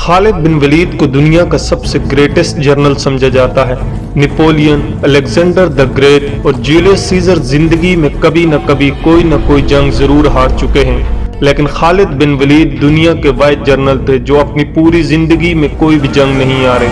خالد بن ولید کو دنیا کا سب سے گریٹسٹ جنرل سمجھا جاتا ہے۔ نپولین، الیگزینڈر دی گریٹ اور جولیس سیزر زندگی میں کبھی نہ کبھی کوئی نہ کوئی جنگ ضرور ہار چکے ہیں، لیکن خالد بن ولید دنیا کے واحد جنرل تھے جو اپنی پوری زندگی میں کوئی بھی جنگ نہیں ہارے۔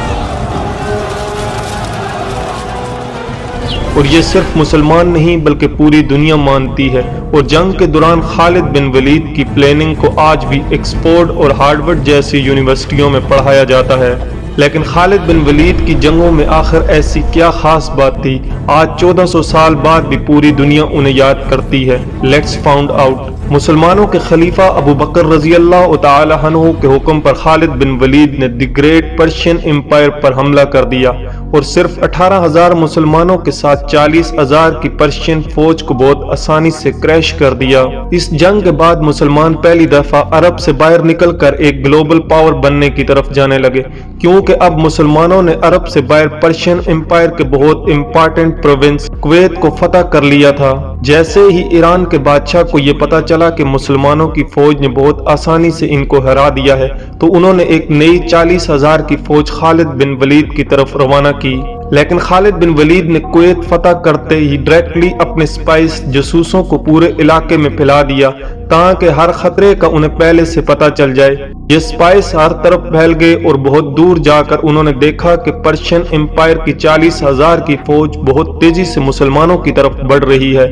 اور یہ صرف مسلمان نہیں بلکہ پوری دنیا مانتی ہے، اور جنگ کے دوران خالد بن ولید کی پلاننگ کو آج بھی ایکسفورڈ اور ہارورڈ جیسی یونیورسٹیوں میں پڑھایا جاتا ہے۔ لیکن خالد بن ولید کی جنگوں میں آخر ایسی کیا خاص بات تھی؟ آج 1400 سال بعد بھی پوری دنیا انہیں یاد کرتی ہے۔ Let's found out. مسلمانوں کے خلیفہ ابو بکر رضی اللہ تعالی عنہ کے حکم پر خالد بن ولید نے دی گریٹ پرشین امپائر پر حملہ کر دیا اور صرف 18,000 مسلمانوں کے ساتھ 40,000 کی پرشین فوج کو بہت آسانی سے کریش کر دیا۔ اس جنگ کے بعد مسلمان پہلی دفعہ عرب سے باہر نکل کر ایک گلوبل پاور بننے کی طرف جانے لگے، کیونکہ اب مسلمانوں نے عرب سے باہر پرشین امپائر کے بہت امپارٹنٹ پروونس کویت کو فتح کر لیا تھا۔ جیسے ہی ایران کے بادشاہ کو یہ پتا چلا کہ مسلمانوں کی فوج نے بہت آسانی سے ان کو ہرا دیا ہے، تو انہوں نے ایک نئی 40,000 کی فوج خالد بن ولید کی طرف روانہ کی۔ لیکن خالد بن ولید نے کویت فتح کرتے ہی ڈائریکٹلی اپنے سپائس جاسوسوں کو پورے علاقے میں پھیلا دیا تاکہ ہر خطرے کا انہیں پہلے سے پتا چل جائے۔ یہ سپائس ہر طرف پھیل گئے اور بہت دور جا کر انہوں نے دیکھا کہ پرشین امپائر کی 40,000 کی فوج بہت تیزی سے مسلمانوں کی طرف بڑھ رہی ہے،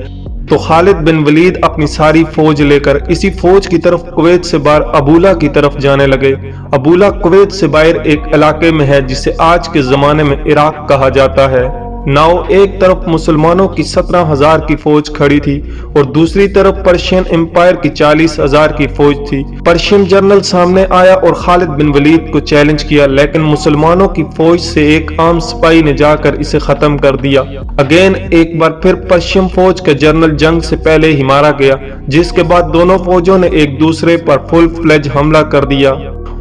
تو خالد بن ولید اپنی ساری فوج لے کر اسی فوج کی طرف کویت سے باہر ابولا کی طرف جانے لگے۔ ابولا کویت سے باہر ایک علاقے میں ہے جسے آج کے زمانے میں عراق کہا جاتا ہے۔ ایک طرف مسلمانوں کی 17,000 کی فوج کھڑی تھی اور دوسری طرف پرشین امپائر کی 40,000 کی فوج تھی۔ پرشین جنرل سامنے آیا اور خالد بن ولید کو چیلنج کیا، لیکن مسلمانوں کی فوج سے ایک عام سپاہی نے جا کر اسے ختم کر دیا۔ ایک بار پھر پرشین فوج کا جنرل جنگ سے پہلے ہی مارا گیا، جس کے بعد دونوں فوجوں نے ایک دوسرے پر فل فلیج حملہ کر دیا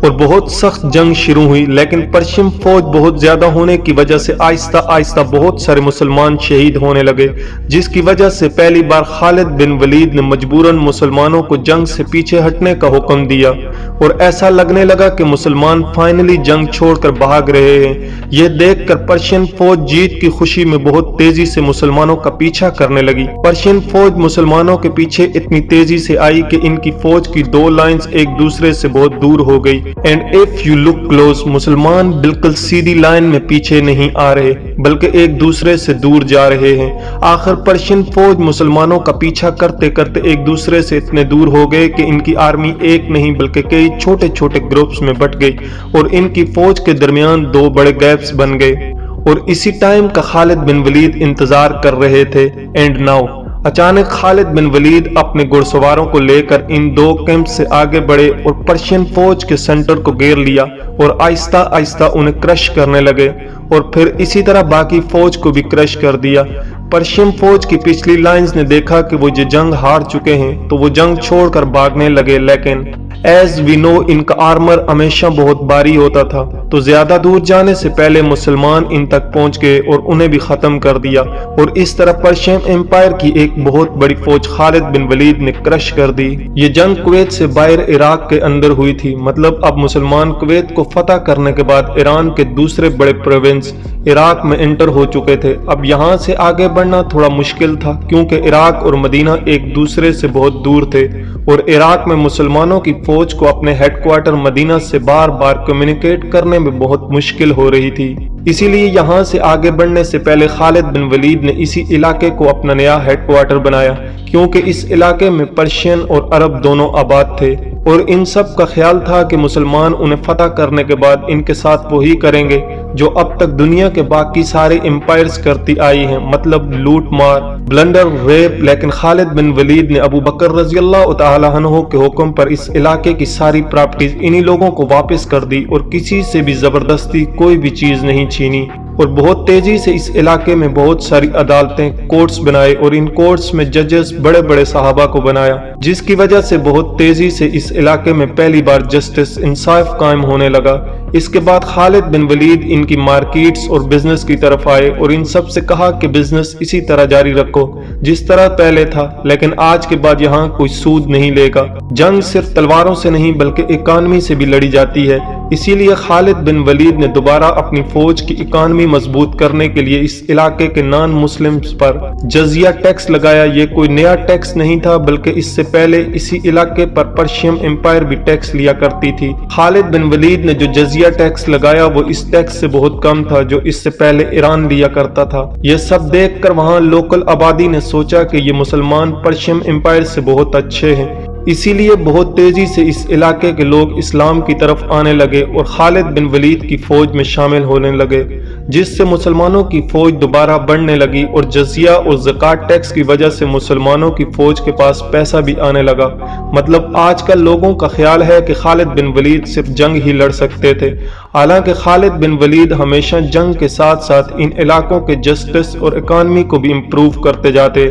اور بہت سخت جنگ شروع ہوئی۔ لیکن پرشین فوج بہت زیادہ ہونے کی وجہ سے آہستہ آہستہ بہت سارے مسلمان شہید ہونے لگے، جس کی وجہ سے پہلی بار خالد بن ولید نے مجبوراً مسلمانوں کو جنگ سے پیچھے ہٹنے کا حکم دیا، اور ایسا لگنے لگا کہ مسلمان فائنلی جنگ چھوڑ کر بھاگ رہے ہیں۔ یہ دیکھ کر پرشین فوج جیت کی خوشی میں بہت تیزی سے مسلمانوں کا پیچھا کرنے لگی۔ پرشین فوج مسلمانوں کے پیچھے اتنی تیزی سے آئی کہ ان کی فوج کی دو لائنز ایک دوسرے سے بہت دور ہو گئی۔ And if you look close، مسلمان بالکل سیدھی لائن میں پیچھے نہیں آ رہے بلکہ ایک دوسرے سے دور جا رہے ہیں۔ آخر پرشین فوج مسلمانوں کا پیچھا کرتے کرتے ایک دوسرے سے اتنے دور ہو گئے کہ ان کی آرمی ایک نہیں بلکہ کئی چھوٹے چھوٹے گروپس میں بٹ گئی اور ان کی فوج کے درمیان دو بڑے گیپس بن گئے، اور اسی ٹائم کا خالد بن ولید انتظار کر رہے تھے۔ اینڈ ناؤ اچانک خالد بن ولید اپنے گھڑ سواروں کو لے کر ان دو کیمپ سے آگے بڑھے اور پرشین فوج کے سینٹر کو گھیر لیا اور آہستہ آہستہ انہیں کرش کرنے لگے، اور پھر اسی طرح باقی فوج کو بھی کرش کر دیا۔ پرشین فوج کی پچھلی لائنز نے دیکھا کہ وہ یہ جنگ ہار چکے ہیں تو وہ جنگ چھوڑ کر بھاگنے لگے، لیکن ایز وی نو ان کا آرمر ہمیشہ بہت بھاری ہوتا تھا، تو زیادہ دور جانے سے پہلے مسلمان ان تک پہنچ گئے اور انہیں بھی ختم کر دیا، اور اس طرح پرشین امپائر کی ایک بہت بڑی فوج خالد بن ولید نے کرش کر دی۔ یہ جنگ کویت سے باہر عراق کے اندر ہوئی تھی، مطلب اب مسلمان کویت کو فتح کرنے کے بعد ایران کے دوسرے بڑے پروونس عراق میں انٹر ہو چکے تھے۔ اب یہاں سے آگے بڑھنا تھوڑا مشکل تھا کیونکہ عراق اور مدینہ ایک دوسرے سے بہت دور تھے، اور عراق میں مسلمانوں کی فوج کو اپنے ہیڈ کوارٹر مدینہ سے بار بار کمیونیکیٹ کرنے میں بہت مشکل ہو رہی تھی۔ اسی لیے یہاں سے آگے بڑھنے سے پہلے خالد بن ولید نے اسی علاقے کو اپنا نیا ہیڈ کوارٹر بنایا، کیونکہ اس علاقے میں پرشین اور عرب دونوں آباد تھے، اور ان سب کا خیال تھا کہ مسلمان انہیں فتح کرنے کے بعد ان کے ساتھ وہی کریں گے جو اب تک دنیا کے باقی سارے امپائرز کرتی آئی ہیں، مطلب لوٹ مار، بلنڈر، ریپ۔ لیکن خالد بن ولید نے ابو بکر رضی اللہ تعالی عنہ کے حکم پر اس علاقے کی ساری پراپرٹیز انہی لوگوں کو واپس کر دی اور کسی سے بھی زبردستی کوئی بھی چیز نہیں چھینی، اور بہت تیزی سے اس علاقے میں بہت ساری عدالتیں، کورٹس بنائے، اور ان کورٹس میں ججز بڑے بڑے صحابہ کو بنایا، جس کی وجہ سے بہت تیزی سے اس علاقے میں پہلی بار جسٹس، انصاف قائم ہونے لگا۔ اس کے بعد خالد بن ولید ان کی مارکیٹس اور بزنس کی طرف آئے اور ان سب سے کہا کہ بزنس اسی طرح جاری رکھو جس طرح پہلے تھا، لیکن آج کے بعد یہاں کوئی سود نہیں لے گا۔ جنگ صرف تلواروں سے نہیں بلکہ اکانومی سے بھی لڑی جاتی ہے، اسی لیے خالد بن ولید نے دوبارہ اپنی فوج کی اکانومی مضبوط کرنے کے لیے اس علاقے کے نان مسلمز پر جزیہ ٹیکس لگایا۔ یہ کوئی نیا ٹیکس نہیں تھا بلکہ اس سے پہلے اسی علاقے پر پرشیم امپائر بھی ٹیکس لیا کرتی تھی۔ خالد بن ولید نے جو جزیہ ٹیکس لگایا وہ اس ٹیکس سے بہت کم تھا جو اس سے پہلے ایران لیا کرتا تھا۔ یہ سب دیکھ کر وہاں لوکل آبادی نے سوچا کہ یہ مسلمان پرشیم امپائر سے بہت اچھے ہیں، اسی لیے بہت تیزی سے اس علاقے کے لوگ اسلام کی طرف آنے لگے اور خالد بن ولید کی فوج میں شامل ہونے لگے، جس سے مسلمانوں کی فوج دوبارہ بڑھنے لگی اور جزیہ اور زکوٰۃ ٹیکس کی وجہ سے مسلمانوں کی فوج کے پاس پیسہ بھی آنے لگا۔ مطلب آج کل لوگوں کا خیال ہے کہ خالد بن ولید صرف جنگ ہی لڑ سکتے تھے، حالانکہ خالد بن ولید ہمیشہ جنگ کے ساتھ ساتھ ان علاقوں کے جسٹس اور اکانومی کو بھی امپروو کرتے جاتے۔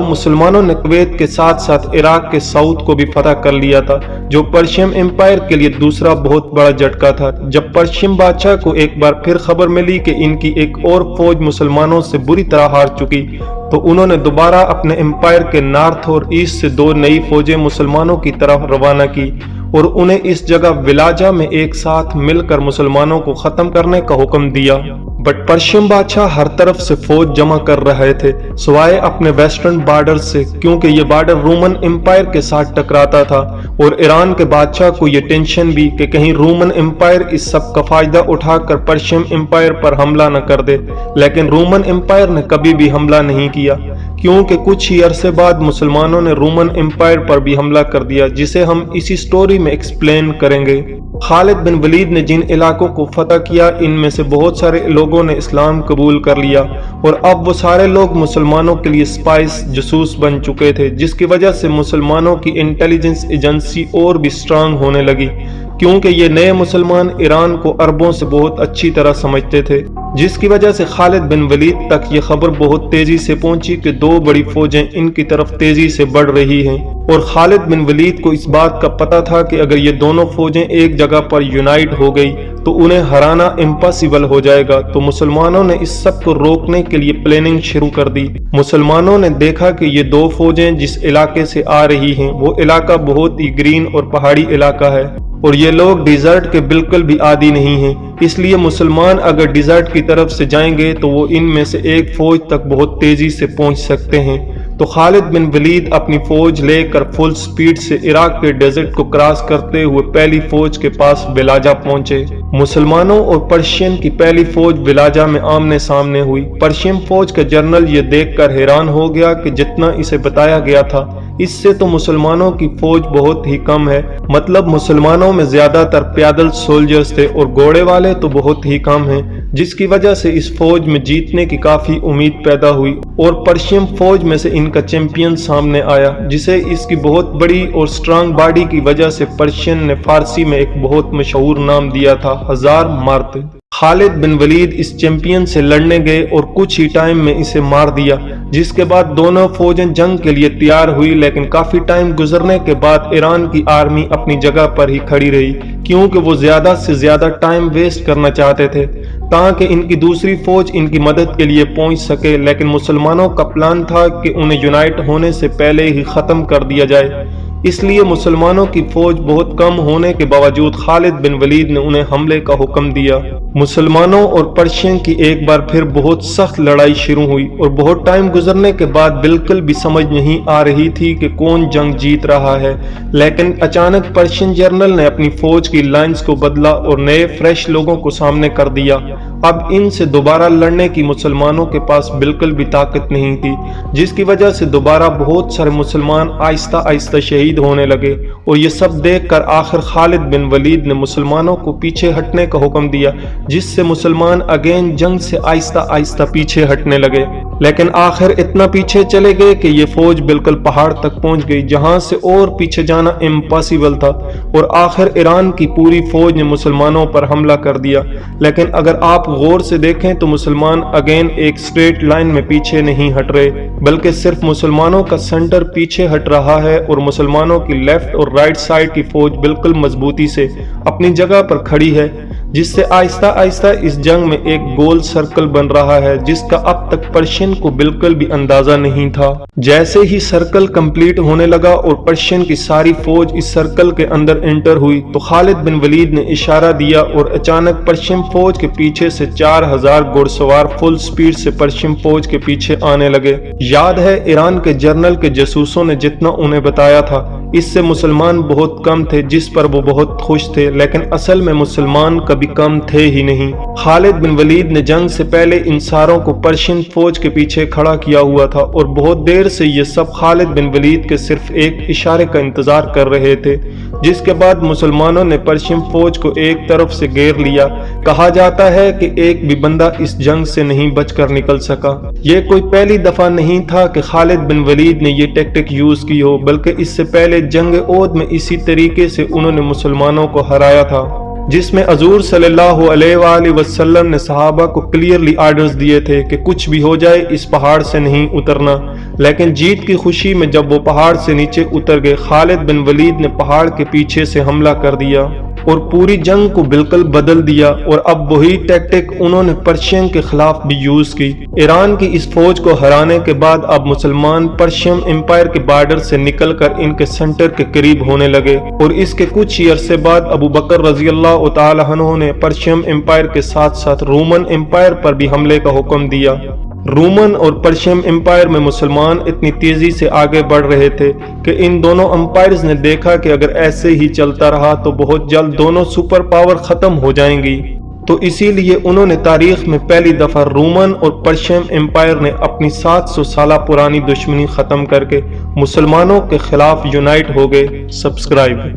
مسلمانوں نے کویت کے ساتھ ساتھ عراق کے ساؤتھ کو بھی فتح کر لیا تھا، جو پرشیم امپائر کے لیے دوسرا بہت بڑا جھٹکا تھا۔ جب پرشیم بادشاہ کو ایک بار پھر خبر ملی کہ ان کی ایک اور فوج مسلمانوں سے بری طرح ہار چکی، تو انہوں نے دوبارہ اپنے امپائر کے نارتھ اور ایسٹ سے 2 نئی فوجیں مسلمانوں کی طرف روانہ کی اور انہیں اس جگہ ولاجہ میں ایک ساتھ مل کر مسلمانوں کو ختم کرنے کا حکم دیا۔ بٹ پرشیم بادشاہ ہر طرف سے فوج جمع کر رہے تھے سوائے اپنے ویسٹرن بارڈر سے، کیونکہ یہ بارڈر رومن امپائر کے ساتھ ٹکراتا تھا، اور ایران کے بادشاہ کو یہ ٹینشن بھی کہ کہیں رومن امپائر اس سب کا فائدہ اٹھا کر پرشیم امپائر پر حملہ نہ کر دے۔ لیکن رومن امپائر نے کبھی بھی حملہ نہیں کیا، کیونکہ کچھ ہی عرصے بعد مسلمانوں نے رومن امپائر پر بھی حملہ کر دیا، جسے ہم اسی سٹوری میں ایکسپلین کریں گے۔ خالد بن ولید نے جن علاقوں کو فتح کیا ان میں سے بہت سارے لوگوں نے اسلام قبول کر لیا، اور اب وہ سارے لوگ مسلمانوں کے لیے سپائس جاسوس بن چکے تھے، جس کی وجہ سے مسلمانوں کی انٹیلیجنس ایجنسی اور بھی سٹرانگ ہونے لگی، کیونکہ یہ نئے مسلمان ایران کو عربوں سے بہت اچھی طرح سمجھتے تھے، جس کی وجہ سے خالد بن ولید تک یہ خبر بہت تیزی سے پہنچی کہ 2 بڑی فوجیں ان کی طرف تیزی سے بڑھ رہی ہیں، اور خالد بن ولید کو اس بات کا پتہ تھا کہ اگر یہ دونوں فوجیں ایک جگہ پر یونائٹ ہو گئی تو انہیں ہرانا امپاسبل ہو جائے گا۔ تو مسلمانوں نے اس سب کو روکنے کے لیے پلاننگ شروع کر دی۔ مسلمانوں نے دیکھا کہ یہ 2 فوجیں جس علاقے سے آ رہی ہیں وہ علاقہ بہت ہی گرین اور پہاڑی علاقہ ہے، اور یہ لوگ ڈیزرٹ کے بالکل بھی عادی نہیں ہیں، اس لیے مسلمان اگر ڈیزرٹ کی طرف سے جائیں گے تو وہ ان میں سے ایک فوج تک بہت تیزی سے پہنچ سکتے ہیں۔ تو خالد بن ولید اپنی فوج لے کر فل سپیڈ سے عراق کے ڈیزرٹ کو کراس کرتے ہوئے پہلی فوج کے پاس ولاجہ پہنچے۔ مسلمانوں اور پرشین کی پہلی فوج ولاجہ میں آمنے سامنے ہوئی۔ پرشین فوج کا جنرل یہ دیکھ کر حیران ہو گیا کہ جتنا اسے بتایا گیا تھا اس سے تو مسلمانوں کی فوج بہت ہی کم ہے، مطلب مسلمانوں میں زیادہ تر پیدل سولجرز تھے اور گھوڑے والے تو بہت ہی کم ہیں، جس کی وجہ سے اس فوج میں جیتنے کی کافی امید پیدا ہوئی، اور پرشیم فوج میں سے ان کا چیمپئن سامنے آیا، جسے اس کی بہت بڑی اور سٹرانگ باڈی کی وجہ سے پرشین نے فارسی میں ایک بہت مشہور نام دیا تھا، 1000 مرد۔ خالد بن ولید اس چیمپئن سے لڑنے گئے اور کچھ ہی ٹائم میں اسے مار دیا، جس کے بعد دونوں فوجیں جنگ کے لیے تیار ہوئی، لیکن کافی ٹائم گزرنے کے بعد ایران کی آرمی اپنی جگہ پر ہی کھڑی رہی، کیونکہ وہ زیادہ سے زیادہ ٹائم ویسٹ کرنا چاہتے تھے تاکہ ان کی دوسری فوج ان کی مدد کے لیے پہنچ سکے، لیکن مسلمانوں کا پلان تھا کہ انہیں یونائٹ ہونے سے پہلے ہی ختم کر دیا جائے، اس لیے مسلمانوں کی فوج بہت کم ہونے کے باوجود خالد بن ولید نے انہیں حملے کا حکم دیا۔ مسلمانوں اور پرشین کی ایک بار پھر بہت سخت لڑائی شروع ہوئی، اور بہت ٹائم گزرنے کے بعد بالکل بھی سمجھ نہیں آ رہی تھی کہ کون جنگ جیت رہا ہے، لیکن اچانک پرشین جنرل نے اپنی فوج کی لائنز کو بدلا اور نئے فریش لوگوں کو سامنے کر دیا۔ اب ان سے دوبارہ لڑنے کی مسلمانوں کے پاس بالکل بھی طاقت نہیں تھی، جس کی وجہ سے دوبارہ بہت سارے مسلمان آہستہ آہستہ شہید ہونے لگے، اور یہ سب دیکھ کر آخر خالد بن ولید نے مسلمانوں کو پیچھے ہٹنے کا حکم دیا، جس سے مسلمان اگین جنگ سے آہستہ آہستہ پیچھے ہٹنے لگے، لیکن آخر اتنا پیچھے چلے گئے کہ یہ فوج بالکل پہاڑ تک پہنچ گئی، جہاں سے اور پیچھے جانا امپاسبل تھا، اور آخر ایران کی پوری فوج نے مسلمانوں پر حملہ کر دیا۔ لیکن اگر آپ غور سے دیکھیں تو مسلمان اگین ایک سٹریٹ لائن میں پیچھے نہیں ہٹ رہے، بلکہ صرف مسلمانوں کا سینٹر پیچھے ہٹ رہا ہے، اور مسلمانوں کی لیفٹ اور رائٹ سائڈ کی فوج بالکل مضبوطی سے اپنی جگہ پر کھڑی ہے، جس سے آہستہ آہستہ اس جنگ میں ایک گول سرکل بن رہا ہے جس کا اب تک پرشین کو بالکل بھی اندازہ نہیں تھا۔ جیسے ہی سرکل کمپلیٹ ہونے لگا اور پرشین کی ساری فوج اس سرکل کے اندر انٹر ہوئی تو خالد بن ولید نے اشارہ دیا اور اچانک پرشین فوج کے پیچھے سے 4000 گھڑ سوار فل سپیڈ سے پرشین فوج کے پیچھے آنے لگے۔ یاد ہے ایران کے جنرل کے جاسوسوں نے جتنا انہیں بتایا تھا اس سے مسلمان بہت کم تھے، جس پر وہ بہت خوش تھے، لیکن اصل میں مسلمان کبھی کم تھے ہی نہیں۔ خالد بن ولید نے جنگ سے پہلے ان ساروں کو پرشین فوج کے پیچھے کھڑا کیا ہوا تھا اور بہت دیر سے یہ سب خالد بن ولید کے صرف ایک اشارے کا انتظار کر رہے تھے، جس کے بعد مسلمانوں نے پرشین فوج کو ایک طرف سے گھیر لیا۔ کہا جاتا ہے کہ ایک بھی بندہ اس جنگ سے نہیں بچ کر نکل سکا۔ یہ کوئی پہلی دفعہ نہیں تھا کہ خالد بن ولید نے یہ ٹیکٹک یوز کی ہو، بلکہ اس سے پہلے جنگ احد میں اسی طریقے سے انہوں نے مسلمانوں کو ہرایا تھا، جس میں حضور صلی اللہ علیہ وآلہ وسلم نے صحابہ کو کلیئرلی آرڈرز دیے تھے کہ کچھ بھی ہو جائے اس پہاڑ سے نہیں اترنا، لیکن جیت کی خوشی میں جب وہ پہاڑ سے نیچے اتر گئے، خالد بن ولید نے پہاڑ کے پیچھے سے حملہ کر دیا اور پوری جنگ کو بالکل بدل دیا، اور اب وہی ٹیکٹک انہوں نے پرشین کے خلاف بھی یوز کی۔ ایران کی اس فوج کو ہرانے کے بعد اب مسلمان پرشین امپائر کے بارڈر سے نکل کر ان کے سینٹر کے قریب ہونے لگے، اور اس کے کچھ ہی عرصے بعد ابو بکر رضی اللہ تعالی عنہ نے پرشین امپائر کے ساتھ ساتھ رومن امپائر پر بھی حملے کا حکم دیا۔ رومن اور پرشین امپائر میں مسلمان اتنی تیزی سے آگے بڑھ رہے تھے کہ ان دونوں امپائرز نے دیکھا کہ اگر ایسے ہی چلتا رہا تو بہت جلد دونوں سپر پاور ختم ہو جائیں گی، تو اسی لیے انہوں نے تاریخ میں پہلی دفعہ رومن اور پرشین امپائر نے اپنی 700 سالہ پرانی دشمنی ختم کر کے مسلمانوں کے خلاف یونائٹ ہو گئے۔ سبسکرائب